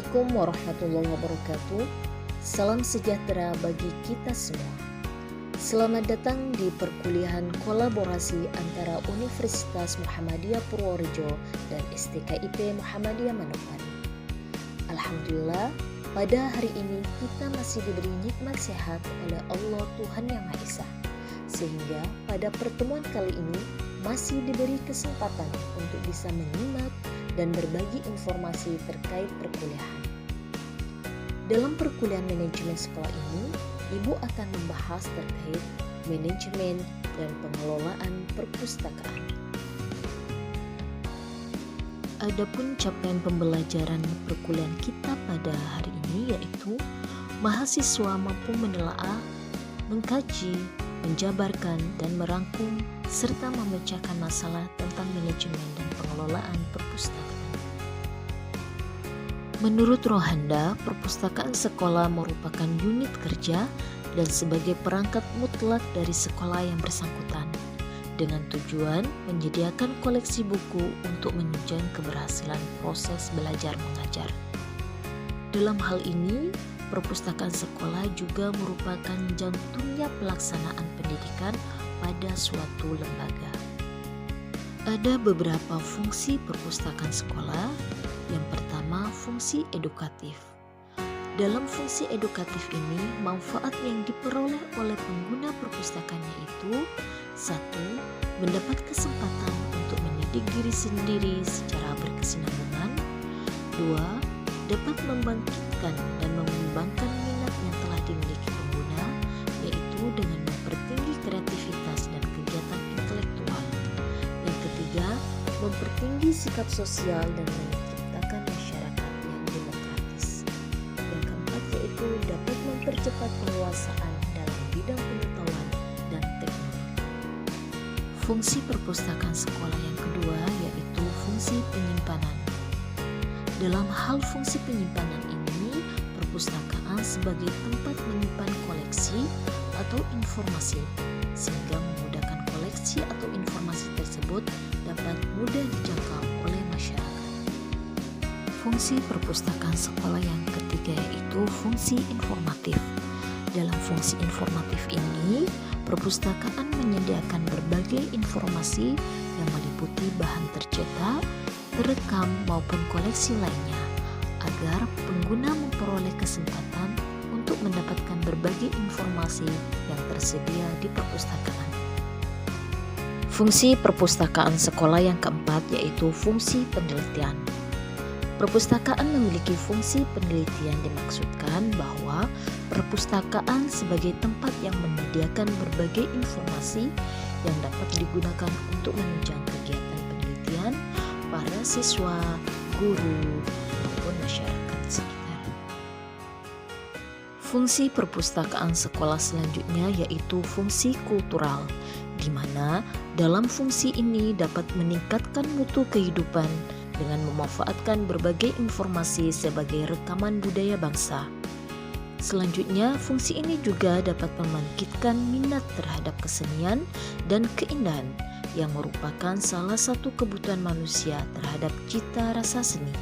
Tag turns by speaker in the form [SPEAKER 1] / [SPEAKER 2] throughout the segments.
[SPEAKER 1] Assalamualaikum warahmatullahi wabarakatuh. Salam sejahtera bagi kita semua. Selamat datang di perkuliahan kolaborasi antara Universitas Muhammadiyah Purworejo dan STKIP Muhammadiyah Manokwari. Alhamdulillah, pada hari ini kita masih diberi nikmat sehat oleh Allah Tuhan Yang Maha Esa. Sehingga pada pertemuan kali ini masih diberi kesempatan untuk bisa menyimak dan berbagi informasi terkait perkuliahan. Dalam perkuliahan manajemen sekolah ini, Ibu akan membahas terkait manajemen dan pengelolaan perpustakaan. Adapun capaian pembelajaran perkuliahan kita pada hari ini yaitu mahasiswa mampu menelaah, mengkaji, menjabarkan dan merangkum serta memecahkan masalah tentang manajemen dan pengelolaan perpustakaan. Menurut Rohanda, perpustakaan sekolah merupakan unit kerja dan sebagai perangkat mutlak dari sekolah yang bersangkutan dengan tujuan menyediakan koleksi buku untuk menunjang keberhasilan proses belajar mengajar. Dalam hal ini, perpustakaan sekolah juga merupakan jantungnya pelaksanaan pendidikan pada suatu lembaga. Ada beberapa fungsi perpustakaan sekolah. Yang pertama, fungsi edukatif. Dalam fungsi edukatif ini, manfaat yang diperoleh oleh pengguna perpustakaan yaitu 1. Mendapat kesempatan untuk mendidik diri sendiri secara berkesinambungan. 2. Dapat membangkitkan dan mengembangkan minat yang telah dimiliki pengguna, yaitu dengan mempertinggi kreativitas dan kegiatan intelektual. Yang ketiga, mempertinggi sikap sosial dan menciptakan masyarakat yang demokratis. Yang keempat yaitu dapat mempercepat penguasaan dalam bidang pengetahuan dan teknologi. Fungsi perpustakaan sekolah yang kedua yaitu fungsi penyimpanan. Dalam hal fungsi penyimpanan ini, perpustakaan sebagai tempat menyimpan koleksi atau informasi, sehingga memudahkan koleksi atau informasi tersebut dapat mudah dijangkau oleh masyarakat. Fungsi perpustakaan sekolah yang ketiga yaitu fungsi informatif. Dalam fungsi informatif ini, perpustakaan menyediakan berbagai informasi yang meliputi bahan tercetak, terekam maupun koleksi lainnya agar pengguna memperoleh kesempatan untuk mendapatkan berbagai informasi yang tersedia di perpustakaan. Fungsi perpustakaan sekolah yang keempat yaitu fungsi penelitian. Perpustakaan memiliki fungsi penelitian, dimaksudkan bahwa perpustakaan sebagai tempat yang menyediakan berbagai informasi yang dapat digunakan untuk menunjang kegiatan penelitian para siswa, guru, maupun masyarakat sekitar. Fungsi perpustakaan sekolah selanjutnya yaitu fungsi kultural, di mana dalam fungsi ini dapat meningkatkan mutu kehidupan dengan memanfaatkan berbagai informasi sebagai rekaman budaya bangsa. Selanjutnya, fungsi ini juga dapat membangkitkan minat terhadap kesenian dan keindahan yang merupakan salah satu kebutuhan manusia terhadap cita rasa seni.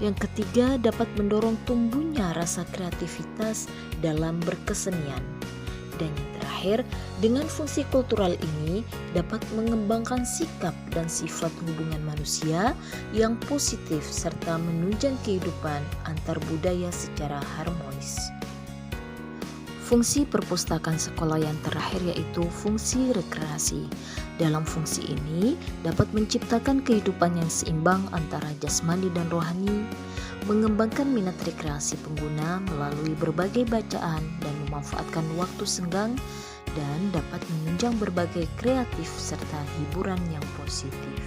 [SPEAKER 1] Yang ketiga, dapat mendorong tumbuhnya rasa kreativitas dalam berkesenian. Dan yang terakhir, dengan fungsi kultural ini dapat mengembangkan sikap dan sifat hubungan manusia yang positif serta menunjang kehidupan antar budaya secara harmonis. Fungsi perpustakaan sekolah yang terakhir yaitu fungsi rekreasi. Dalam fungsi ini dapat menciptakan kehidupan yang seimbang antara jasmani dan rohani, mengembangkan minat rekreasi pengguna melalui berbagai bacaan dan memanfaatkan waktu senggang, dan dapat menunjang berbagai kreatif serta hiburan yang positif.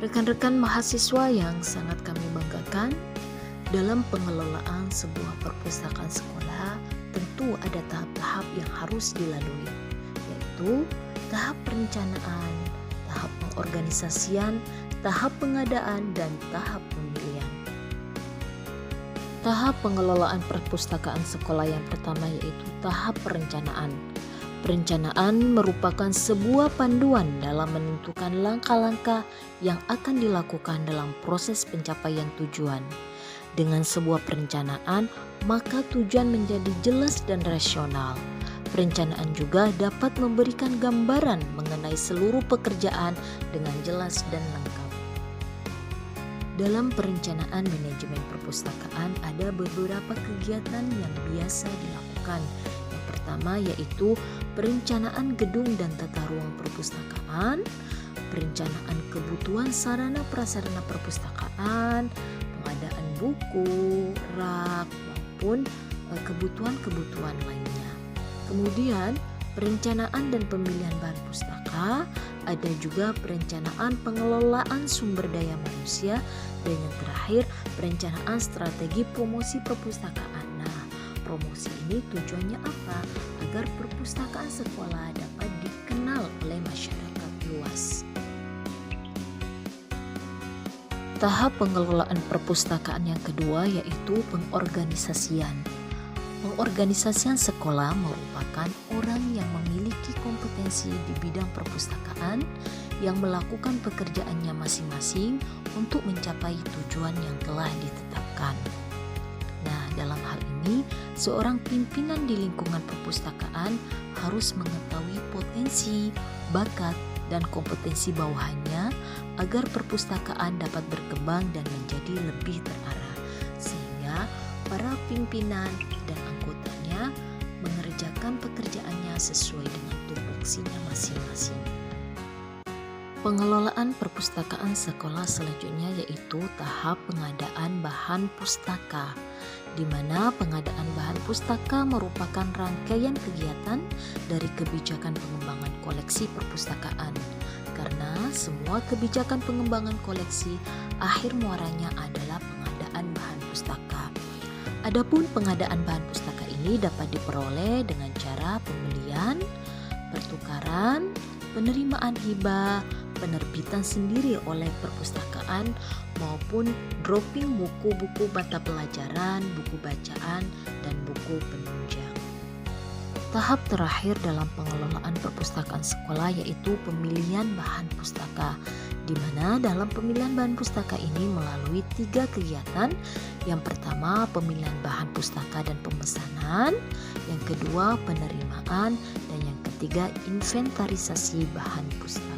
[SPEAKER 1] Rekan-rekan mahasiswa yang sangat kami banggakan, dalam pengelolaan sebuah perpustakaan sekolah tentu ada tahap-tahap yang harus dilalui, yaitu tahap perencanaan, tahap pengorganisasian, tahap pengadaan, dan tahap pemilihan. Tahap pengelolaan perpustakaan sekolah yang pertama yaitu tahap perencanaan. Perencanaan merupakan sebuah panduan dalam menentukan langkah-langkah yang akan dilakukan dalam proses pencapaian tujuan. Dengan sebuah perencanaan, maka tujuan menjadi jelas dan rasional. Perencanaan juga dapat memberikan gambaran mengenai seluruh pekerjaan dengan jelas dan lengkap. Dalam perencanaan manajemen perpustakaan ada beberapa kegiatan yang biasa dilakukan. Yang pertama yaitu perencanaan gedung dan tata ruang perpustakaan, perencanaan kebutuhan sarana prasarana perpustakaan, pengadaan buku, rak, maupun kebutuhan-kebutuhan lainnya. Kemudian perencanaan dan pemilihan bahan pustaka, ada juga perencanaan pengelolaan sumber daya manusia, dan yang terakhir perencanaan strategi promosi perpustakaan. Nah, promosi ini tujuannya apa? Agar perpustakaan sekolah dapat dikenal oleh masyarakat luas. Tahap pengelolaan perpustakaan yang kedua yaitu pengorganisasian. Pengorganisasian sekolah merupakan orang yang memiliki kompetensi di bidang perpustakaan yang melakukan pekerjaannya masing-masing untuk mencapai tujuan yang telah ditetapkan. Nah, dalam hal ini, seorang pimpinan di lingkungan perpustakaan harus mengetahui potensi, bakat, dan kompetensi bawahannya agar perpustakaan dapat berkembang dan menjadi lebih terarah, sehingga para pimpinan dan anggotanya mengerjakan pekerjaannya sesuai dengan tupoksinya masing-masing. Pengelolaan perpustakaan sekolah selanjutnya yaitu tahap pengadaan bahan pustaka, di mana pengadaan bahan pustaka merupakan rangkaian kegiatan dari kebijakan pengembangan koleksi perpustakaan. Karena semua kebijakan pengembangan koleksi akhir muaranya adalah pengadaan bahan pustaka. Adapun pengadaan bahan pustaka ini dapat diperoleh dengan cara pembelian, pertukaran, penerimaan hibah, penerbitan sendiri oleh perpustakaan, maupun dropping buku-buku mata pelajaran, buku bacaan, dan buku penunjang. Tahap terakhir dalam pengelolaan perpustakaan sekolah yaitu pemilihan bahan pustaka, di mana dalam pemilihan bahan pustaka ini melalui 3 kegiatan. Yang pertama pemilihan bahan pustaka dan pemesanan, yang kedua penerimaan, dan yang ketiga inventarisasi bahan pustaka.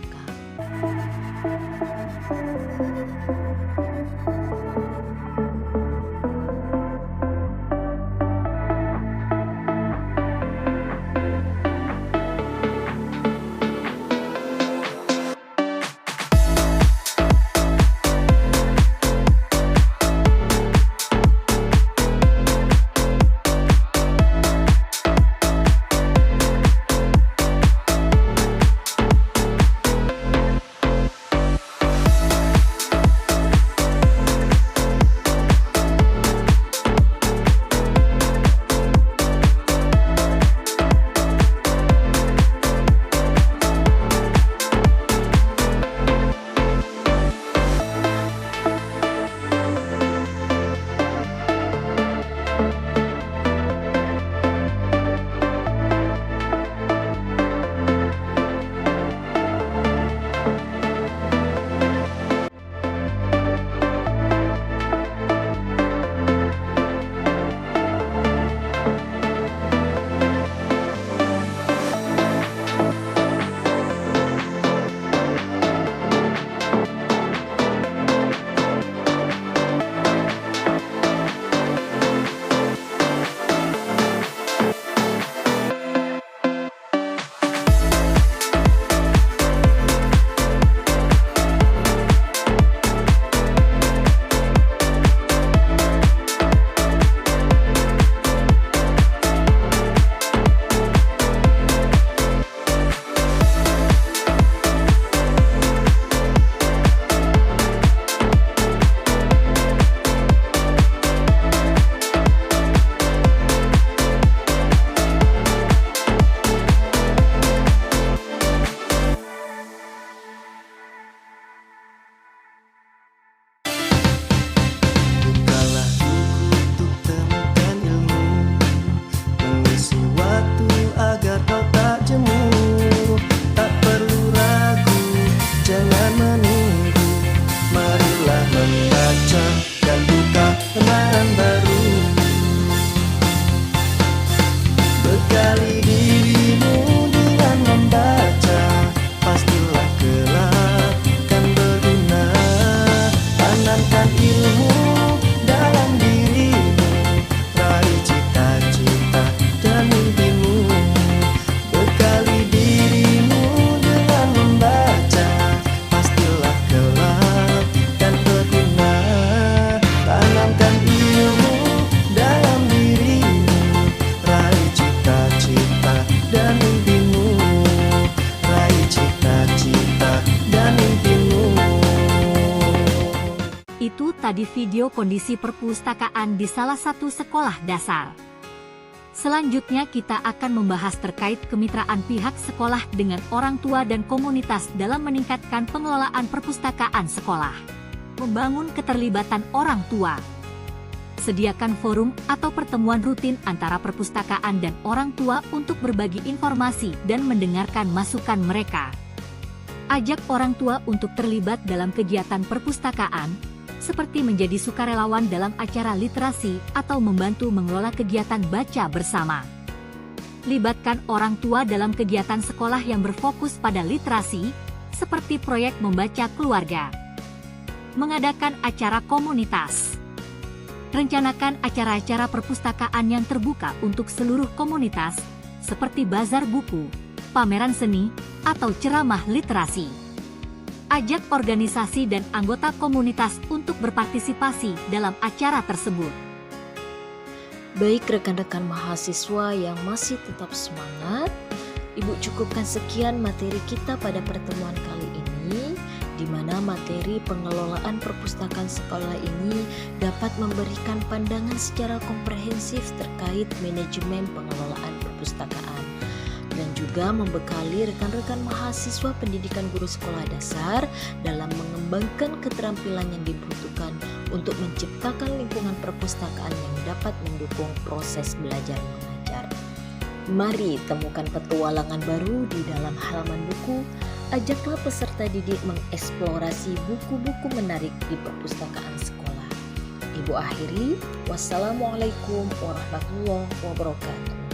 [SPEAKER 2] tadi video kondisi perpustakaan di salah satu sekolah dasar. Selanjutnya kita akan membahas terkait kemitraan pihak sekolah dengan orang tua dan komunitas dalam meningkatkan pengelolaan perpustakaan sekolah. Membangun keterlibatan orang tua. Sediakan forum atau pertemuan rutin antara perpustakaan dan orang tua untuk berbagi informasi dan mendengarkan masukan mereka. Ajak orang tua untuk terlibat dalam kegiatan perpustakaan, seperti menjadi sukarelawan dalam acara literasi atau membantu mengelola kegiatan baca bersama. Libatkan orang tua dalam kegiatan sekolah yang berfokus pada literasi, seperti proyek membaca keluarga. Mengadakan acara komunitas. Rencanakan acara-acara perpustakaan yang terbuka untuk seluruh komunitas, seperti bazar buku, pameran seni, atau ceramah literasi. Ajak organisasi dan anggota komunitas untuk berpartisipasi dalam acara tersebut.
[SPEAKER 1] Baik rekan-rekan mahasiswa yang masih tetap semangat, Ibu cukupkan sekian materi kita pada pertemuan kali ini, di mana materi pengelolaan perpustakaan sekolah ini dapat memberikan pandangan secara komprehensif terkait manajemen pengelolaan perpustakaan dan juga membekali rekan-rekan mahasiswa pendidikan guru sekolah dasar dalam mengembangkan keterampilan yang dibutuhkan untuk menciptakan lingkungan perpustakaan yang dapat mendukung proses belajar mengajar. Mari temukan petualangan baru di dalam halaman buku. Ajaklah peserta didik mengeksplorasi buku-buku menarik di perpustakaan sekolah. Ibu akhiri, wassalamualaikum warahmatullahi wabarakatuh.